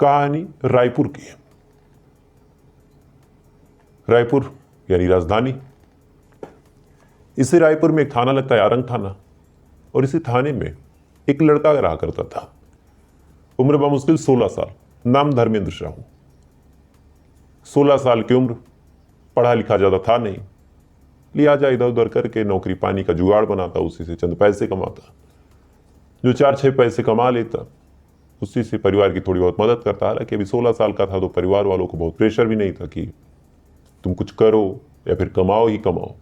कहानी रायपुर की है। रायपुर यानी राजधानी। इसी रायपुर में एक थाना लगता है, आरंग थाना, और इसी थाने में एक लड़का रहा करता था। उम्र बमुश्किल 16 साल, नाम धर्मेंद्र साहू। 16 साल की उम्र, पढ़ा लिखा ज्यादा था नहीं, लिहाजा इधर उधर करके नौकरी पानी का जुगाड़ बनाता, उसी से चंद पैसे कमाता। जो 4-6 पैसे कमा लेता उसी से परिवार की थोड़ी बहुत मदद करता। हालांकि अभी 16 साल का था तो परिवार वालों को बहुत प्रेशर भी नहीं था कि तुम कुछ करो या फिर कमाओ ही कमाओ।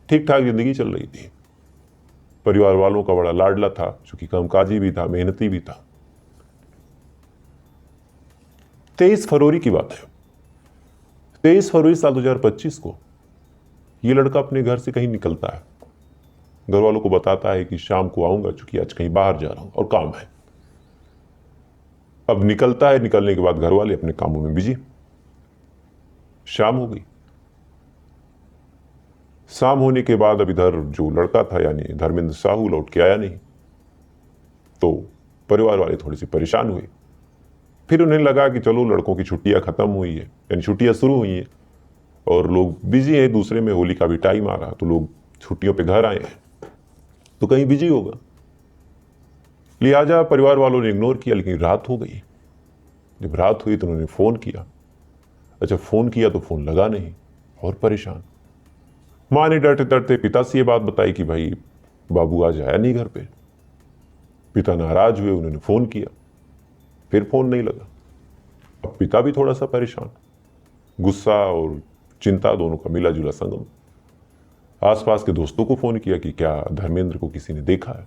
ठीक ठाक जिंदगी चल रही थी। परिवार वालों का बड़ा लाडला था, चूंकि कामकाजी भी था, मेहनती भी था। 23 फरवरी की बात है। 23 फरवरी साल 2025 को ये लड़का अपने घर से कहीं निकलता है। घर वालों को बताता है कि शाम को आऊंगा, चूंकि आज कहीं बाहर जा रहा हूं और काम है। अब निकलता है, निकलने के बाद घर वाले अपने कामों में बिजी। शाम हो गई। शाम होने के बाद अब इधर जो लड़का था यानी धर्मेंद्र साहू लौट के आया नहीं, तो परिवार वाले थोड़े से परेशान हुए। फिर उन्हें लगा कि चलो लड़कों की छुट्टियां खत्म हुई है, यानी छुट्टियां शुरू हुई हैं और लोग बिजी हैं। दूसरे में होली का भी टाइम आ रहा, तो लोग छुट्टियों पे घर आए हैं तो कहीं बिजी होगा। लिहाजा परिवार वालों ने इग्नोर किया। लेकिन रात हो गई। जब रात हुई तो उन्होंने फोन किया। अच्छा, फोन किया तो फोन लगा नहीं और परेशान। माँ ने डरते डरते पिता से ये बात बताई कि भाई बाबू आज आया नहीं घर पे। पिता नाराज हुए, उन्होंने फोन किया, फिर फोन नहीं लगा। अब पिता भी थोड़ा सा परेशान, गुस्सा और चिंता दोनों का मिला जुला संगम। आसपास के दोस्तों को फोन किया कि क्या धर्मेंद्र को किसी ने देखा है।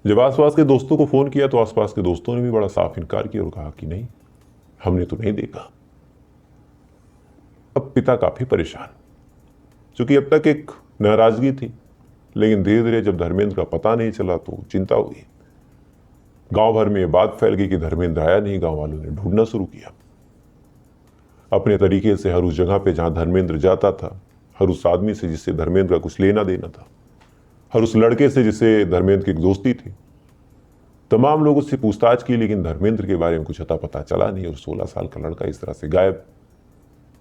जब आसपास के दोस्तों को फोन किया तो आसपास के दोस्तों ने भी बड़ा साफ इनकार किया और कहा कि नहीं, हमने तो नहीं देखा। अब पिता काफी परेशान, क्योंकि अब तक एक नाराजगी थी, लेकिन धीरे धीरे जब धर्मेंद्र का पता नहीं चला तो चिंता हुई। गांव भर में ये बात फैल गई कि धर्मेंद्र आया नहीं। गांव वालों ने ढूंढना शुरू किया अपने तरीके से। हर उस जगह पे जहां धर्मेंद्र जाता था, हर उस आदमी से जिससे धर्मेंद्र का कुछ लेना देना था, हर उस लड़के से जिससे धर्मेंद्र की एक दोस्ती थी, तमाम लोग उससे पूछताछ की, लेकिन धर्मेंद्र के बारे में कुछ अता पता चला नहीं। और 16 साल का लड़का इस तरह से गायब।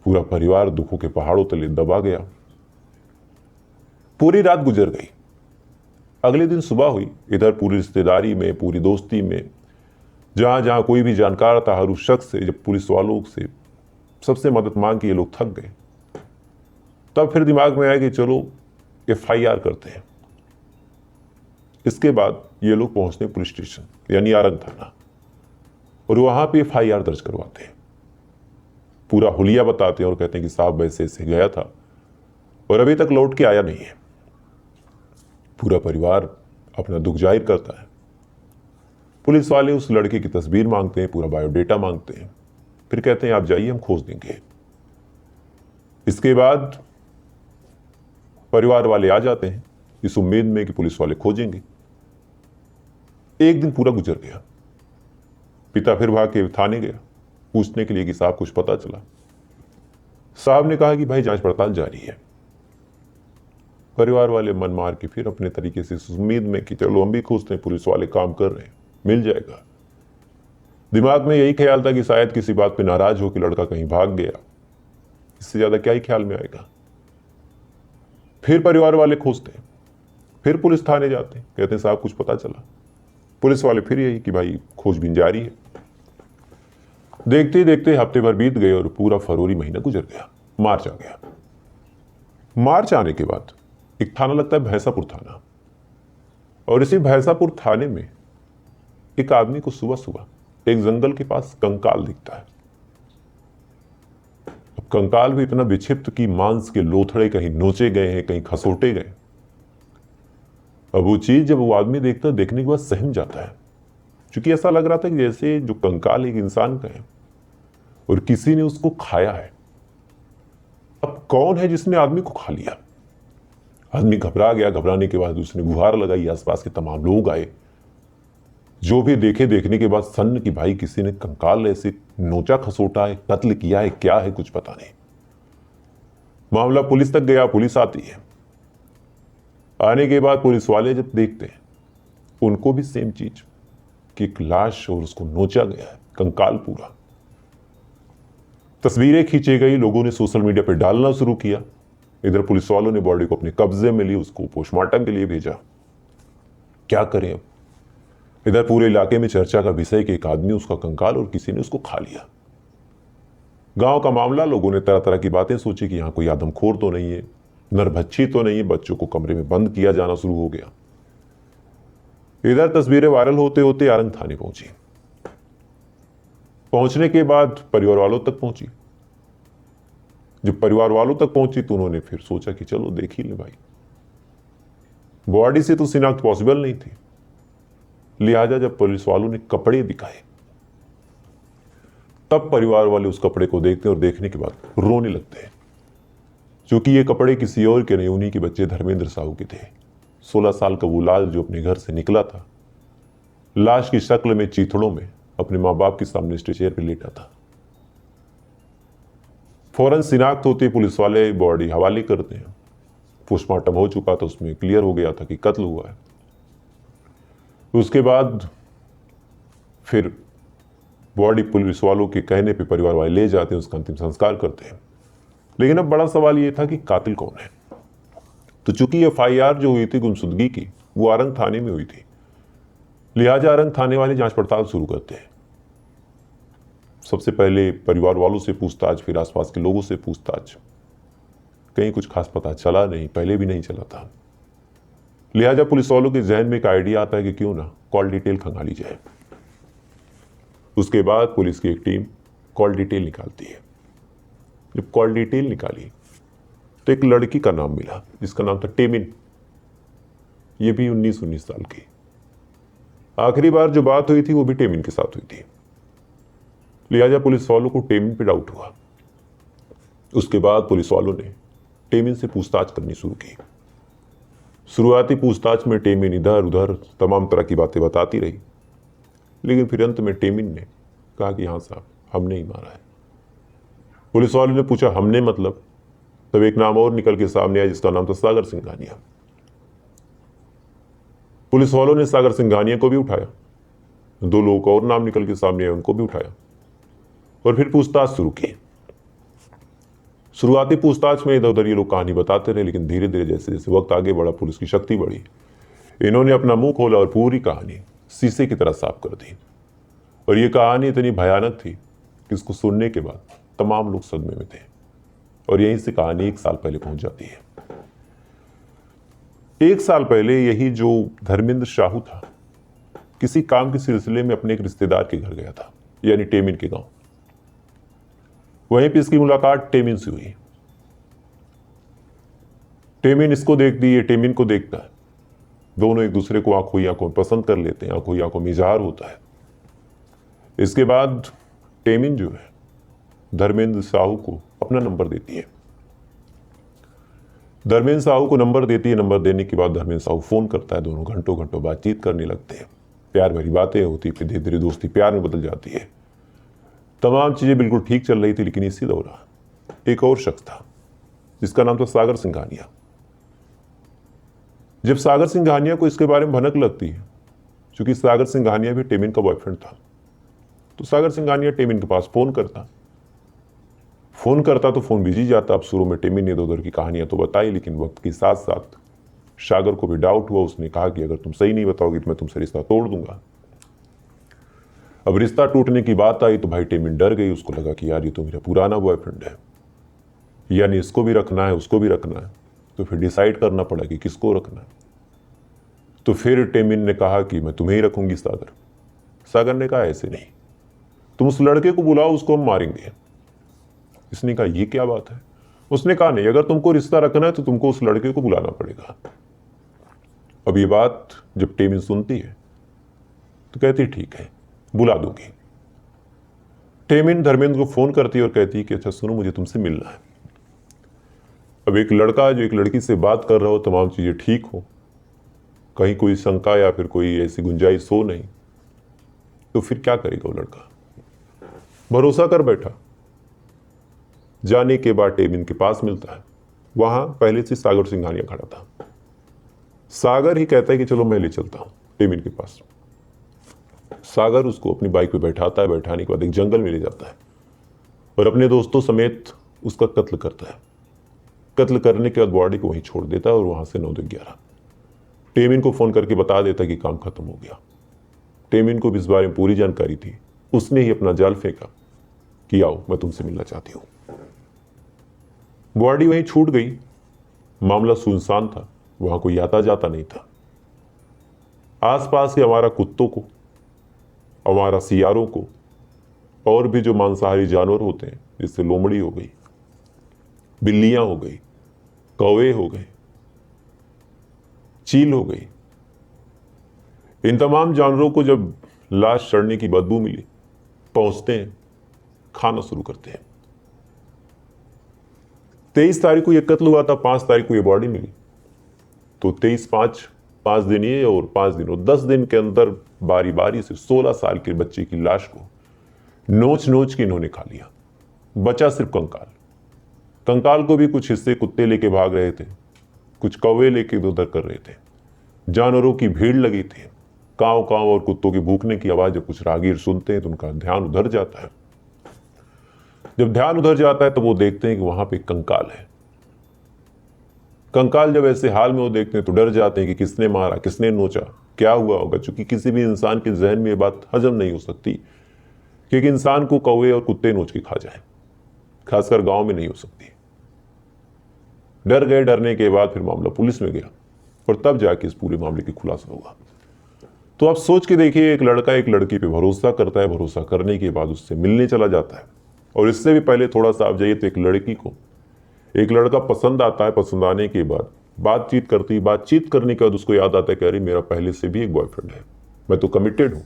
पूरा परिवार दुखों के पहाड़ों तले दबा गया। पूरी रात गुजर गई। अगले दिन सुबह हुई। इधर पूरी रिश्तेदारी में, पूरी दोस्ती में, जहां जहां कोई भी जानकार था, हर उस शख्स से, जब पुलिस वालों से सबसे मदद मांग के ये लोग थक गए, तब फिर दिमाग में आया कि चलो FIR करते हैं। इसके बाद ये लोग पहुंचते हैं पुलिस स्टेशन यानी आरंग थाना, और वहां पे FIR दर्ज करवाते हैं। पूरा हुलिया बताते हैं और कहते हैं कि साहब वैसे ऐसे गया था और अभी तक लौट के आया नहीं है। पूरा परिवार अपना दुख जाहिर करता है। पुलिस वाले उस लड़के की तस्वीर मांगते हैं, पूरा बायोडेटा मांगते हैं, फिर कहते हैं आप जाइए, हम खोज देंगे। इसके बाद परिवार वाले आ जाते हैं इस उम्मीद में कि पुलिस वाले खोजेंगे। एक दिन पूरा गुजर गया। पिता फिर भाग के थाने गया पूछने के लिए कि साहब कुछ पता चला। साहब ने कहा कि भाई जांच पड़ताल जारी है। परिवार वाले मन मार के फिर अपने तरीके से इस उम्मीद में कि चलो हम भी खोजते हैं, पुलिस वाले काम कर रहे हैं, मिल जाएगा। दिमाग में यही ख्याल था कि शायद किसी बात पे नाराज हो कि लड़का कहीं भाग गया। इससे ज्यादा क्या ही ख्याल में आएगा। फिर परिवार वाले खोजते हैं, फिर पुलिस थाने जाते हैं, कहते हैं साहब कुछ पता चला। पुलिस वाले फिर यही कि भाई खोजबीन जारी है। देखते ही देखते हफ्ते भर बीत गए और पूरा फरवरी महीना गुजर गया। मार्च आ गया। मार्च आने के बाद एक थाना लगता है भैंसापुर थाना, और इसी भैंसापुर थाने में एक आदमी को सुबह सुबह एक जंगल के पास कंकाल दिखता है। अब कंकाल भी इतना विक्षिप्त कि मांस के लोथड़े कहीं नोचे गए हैं, कहीं खसोटे गए। अब वो चीज जब वो आदमी देखता है, देखने के बाद सहम जाता है, क्योंकि ऐसा लग रहा था कि जैसे जो कंकाल एक इंसान का है और किसी ने उसको खाया है। अब कौन है जिसने आदमी को खा लिया? आदमी घबरा गया। घबराने के बाद उसने गुहार लगाई। आसपास के तमाम लोग आए, जो भी देखे। देखने के बाद सन्न कि भाई किसी ने कंकाल ऐसे नोचा खसोटा है, कत्ल किया है, क्या है कुछ पता नहीं। मामला पुलिस तक गया। पुलिस आती है। आने के बाद पुलिस वाले जब देखते हैं, उनको भी सेम चीज, कि एक लाश और उसको नोचा गया है, कंकाल पूरा। तस्वीरें खींची गई, लोगों ने सोशल मीडिया पर डालना शुरू किया। इधर पुलिस वालों ने बॉडी को अपने कब्जे में ली, उसको पोस्टमार्टम के लिए भेजा। क्या करें अब? इधर पूरे इलाके में चर्चा का विषय कि एक आदमी उसका कंकाल और किसी ने उसको खा लिया। गांव का मामला, लोगों ने तरह तरह की बातें सोची कि यहां कोई आदमखोर तो नहीं है, नरभक्षी तो नहीं है। बच्चों को कमरे में बंद किया जाना शुरू हो गया। इधर तस्वीरें वायरल होते होते आरंग थाने पहुंची। पहुंचने के बाद परिवार वालों तक पहुंची। जब परिवार वालों तक पहुंची तो उन्होंने फिर सोचा कि चलो देख ही ले भाई, बॉडी से तो शिनाख्त पॉसिबल नहीं थी। लिहाजा जब पुलिस वालों ने कपड़े दिखाए, तब परिवार वाले उस कपड़े को देखते हैं और देखने के बाद रोने लगते हैं, क्योंकि ये कपड़े किसी और के नहीं, उन्हीं के बच्चे धर्मेंद्र साहू के थे। 16 साल का वो लाल जो अपने घर से निकला था, लाश की शक्ल में, चीथड़ों में, अपने माँ बाप के सामने स्ट्रेचर पर लेटा था। फौरन शिनाख्त होती, पुलिस वाले बॉडी हवाले करते हैं। पोस्टमार्टम हो चुका था, उसमें क्लियर हो गया था कि कत्ल हुआ है। उसके बाद फिर बॉडी पुलिस वालों के कहने पे परिवार वाले ले जाते हैं, उसका अंतिम संस्कार करते हैं। लेकिन अब बड़ा सवाल ये था कि कातिल कौन है। तो चूंकि एफआईआर जो हुई थी गुमशुदगी की, वो आरंग थाने में हुई थी, लिहाजा आरंग थाने वाले जांच पड़ताल शुरू करते हैं। सबसे पहले परिवार वालों से पूछताछ, फिर आसपास के लोगों से पूछताछ। कहीं कुछ खास पता चला नहीं, पहले भी नहीं चला था। लिहाजा पुलिस वालों के जहन में एक आइडिया आता है कि क्यों ना कॉल डिटेल खंगाली जाए। उसके बाद पुलिस की एक टीम कॉल डिटेल निकालती है। जब कॉल डिटेल निकाली तो एक लड़की का नाम मिला, जिसका नाम था टेमिन। ये भी 19 साल की। आखिरी बार जो बात हुई थी वो भी टेमिन के साथ हुई थी। लिहाजा पुलिस वालों को टेमिन पे डाउट हुआ। उसके बाद पुलिस वालों ने टेमिन से पूछताछ करनी शुरू की। शुरुआती पूछताछ में टेमिन इधर उधर तमाम तरह की बातें बताती रही, लेकिन फिर अंत में टेमिन ने कहा कि हाँ साहब, हमने ही मारा है। पुलिस वालों ने पूछा हमने मतलब? तब एक नाम और निकल के सामने आया, जिसका नाम था सागर सिंघानिया। पुलिस वालों ने सागर सिंघानिया को भी उठाया। 2 लोगों का और नाम निकल के सामने आया, उनको भी उठाया और फिर पूछताछ शुरू की। शुरुआती पूछताछ में इधर उधर ये लोग कहानी बताते रहे, लेकिन धीरे धीरे जैसे जैसे वक्त आगे बढ़ा, पुलिस की शक्ति बढ़ी। इन्होंने अपना मुंह खोला और पूरी कहानी शीशे की तरह साफ कर दी। और ये कहानी इतनी भयानक थी कि इसको सुनने के बाद तमाम लोग सदमे में थे। और यहीं से कहानी 1 साल पहले पहुंच जाती है। 1 साल पहले यही जो धर्मेंद्र साहू था, किसी काम के सिलसिले में अपने एक रिश्तेदार के घर गया था, यानी टेमिन के गांव। वहीं पे इसकी मुलाकात टेमिन से हुई। टेमिन इसको देखती है, टेमिन को देखता है। दोनों एक दूसरे को आंखों ही आंखों पसंद कर लेते हैं, आंखों ही आंखों में इजहार होता है। इसके बाद टेमिन जो है धर्मेंद्र साहू को अपना नंबर देती है। धर्मेंद्र साहू को नंबर देती है। नंबर देने के बाद धर्मेंद्र साहू फोन करता है। दोनों घंटों घंटों बातचीत करने लगते हैं। प्यार भरी बातें होती, फिर धीरे धीरे दोस्ती प्यार में बदल जाती है। तमाम चीजें बिल्कुल ठीक चल रही थी, लेकिन इसी दौरान एक और शख्स था, जिसका नाम था सागर सिंघानिया। जब सागर सिंघानिया को इसके बारे में भनक लगती है, क्योंकि सागर सिंघानिया भी टेमिन का बॉयफ्रेंड था, तो सागर सिंघानिया टेमिन के पास फोन करता तो फोन बिजी जाता। अब शुरू में टेमिन ने इधर उधर की कहानियां तो बताई, लेकिन वक्त के साथ साथ सागर को भी डाउट हुआ। उसने कहा कि अगर तुम सही नहीं बताओगी तो मैं तुमसे रिश्ता तोड़ दूंगा। अब रिश्ता टूटने की बात आई तो भाई टेमिन डर गई। उसको लगा कि यार ये तो मेरा पुराना बॉयफ्रेंड है, यानी इसको भी रखना है, उसको भी रखना है। तो फिर डिसाइड करना पड़ा कि किसको रखना है। तो फिर टेमिन ने कहा कि मैं तुम्हें ही रखूंगी सागर। सागर ने कहा ऐसे नहीं, तुम उस लड़के को बुलाओ, उसको हम मारेंगे। इसने कहा ये क्या बात है? उसने कहा नहीं, अगर तुमको रिश्ता रखना है तो तुमको उस लड़के को बुलाना पड़ेगा। अब ये बात जब टेमिन सुनती है तो कहती ठीक है, बुला दूंगी। टेमिन धर्मेंद्र को फोन करती है और कहती है कि अच्छा सुनो, मुझे तुमसे मिलना है। अब एक लड़का जो एक लड़की से बात कर रहा हो, तमाम चीजें ठीक हो, कहीं कोई शंका या फिर कोई ऐसी गुंजाइश हो नहीं, तो फिर क्या करेगा वो लड़का? भरोसा कर बैठा। जाने के बाद टेमिन के पास मिलता है। वहां पहले से सागर सिंघानिया खड़ा था। सागर ही कहता है कि चलो मैं ले चलता हूं टेमिन के पास। सागर उसको अपनी बाइक पे बैठाता है, बैठाने के बाद एक जंगल में ले जाता है और अपने दोस्तों समेत उसका कत्ल करता है। कत्ल करने के बाद बॉडी को वहीं छोड़ देता है और वहां से 9-11 टेमिन को फोन करके बता देता है कि काम खत्म हो गया। टेमिन को भी इस बारे में पूरी जानकारी थी। उसने ही अपना जाल फेंका कि आओ मैं तुमसे मिलना चाहती हूं। बॉडी वहीं छूट गई। मामला सुनसान था, वहां कोई आता जाता नहीं था। आसपास के हमारा कुत्तों को, हमारा सियारों को और भी जो मांसाहारी जानवर होते हैं, जैसे लोमड़ी हो गई, बिल्लियां हो गई, कौवे हो गए, चील हो गई, इन तमाम जानवरों को जब लाश सड़ने की बदबू मिली, पहुंचते हैं, खाना शुरू करते हैं। 23 तारीख को यह कत्ल हुआ था, 5 तारीख को यह बॉडी मिली। तो 23-5 दिन ये और 5 दिन और 10 दिन के अंदर बारी बारी से 16 साल के बच्चे की लाश को नोच नोच के इन्होंने खा लिया। बचा सिर्फ कंकाल। कंकाल को भी कुछ हिस्से कुत्ते लेके भाग रहे थे, कुछ कौवे लेके इधर उधर कर रहे थे। जानवरों की भीड़ लगी थी। कांव कांव और कुत्तों की भूखने की आवाज जब कुछ राहगीर सुनते हैं तो उनका ध्यान उधर जाता है। जब ध्यान उधर जाता है तो वो देखते हैं कि वहां पे कंकाल है। कंकाल जब ऐसे हाल में वो देखते हैं तो डर जाते हैं कि किसने मारा, किसने नोचा, क्या हुआ होगा। चूंकि किसी भी इंसान के जहन में ये बात हजम नहीं हो सकती कि एक इंसान को कौवे और कुत्ते नोच के खा जाए, खासकर गांव में नहीं हो सकती। डर गए। डरने के बाद फिर मामला पुलिस में गया और तब जाके इस पूरे मामले की खुलासा हुआ। तो आप सोच के देखिए, एक लड़का एक लड़की पे भरोसा करता है, भरोसा करने के बाद उससे मिलने चला जाता है। और इससे भी पहले थोड़ा सा आप जाइए तो एक लड़की को एक लड़का पसंद आता है। पसंद आने के बाद बातचीत करने के बाद उसको याद आता है कि अरे मेरा पहले से भी एक बॉयफ्रेंड है, मैं तो कमिटेड हूं।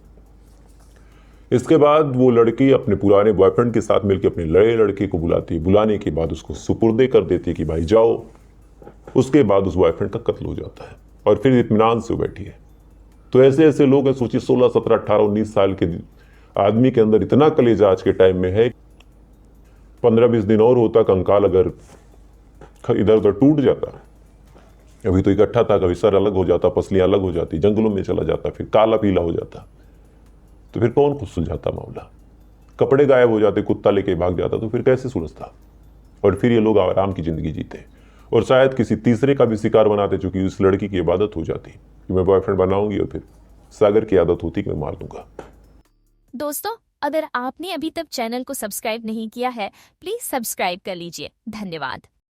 इसके बाद वो लड़की अपने पुराने बॉयफ्रेंड के साथ मिलकर अपने नए लड़के को बुलाती है। बुलाने के बाद उसको सुपुर्दे कर देती है कि भाई जाओ। उसके बाद उस बॉयफ्रेंड का कत्ल हो जाता है और फिर इत्मीनान से बैठी है। तो ऐसे ऐसे लोग हैं। सोचिए 16, 17, 18, 19 साल के आदमी के अंदर इतना कलेजा आज के टाइम में है। 15-20 दिन और होता, कंकाल अगर इधर उधर टूट जाता। अभी तो इकट्ठा था, कभी सर अलग हो जाता, पसलियां अलग हो जाती, जंगलों में चला जाता, फिर काला पीला हो जाता, तो फिर कौन खुद सुलझाता मामला। कपड़े गायब हो जाते, कुत्ता लेके भाग जाता, तो फिर कैसे सुलझता। और फिर ये लोग आराम की जिंदगी जीते और शायद किसी तीसरे का भी शिकार बनाते, चूंकि उस लड़की की इबादत हो जाती कि मैं बॉयफ्रेंड बनाऊंगी और फिर सागर की आदत होती कि मैं मार दूंगा। दोस्तों, अगर आपने अभी तक चैनल को सब्सक्राइब नहीं किया है, प्लीज सब्सक्राइब कर लीजिए। धन्यवाद।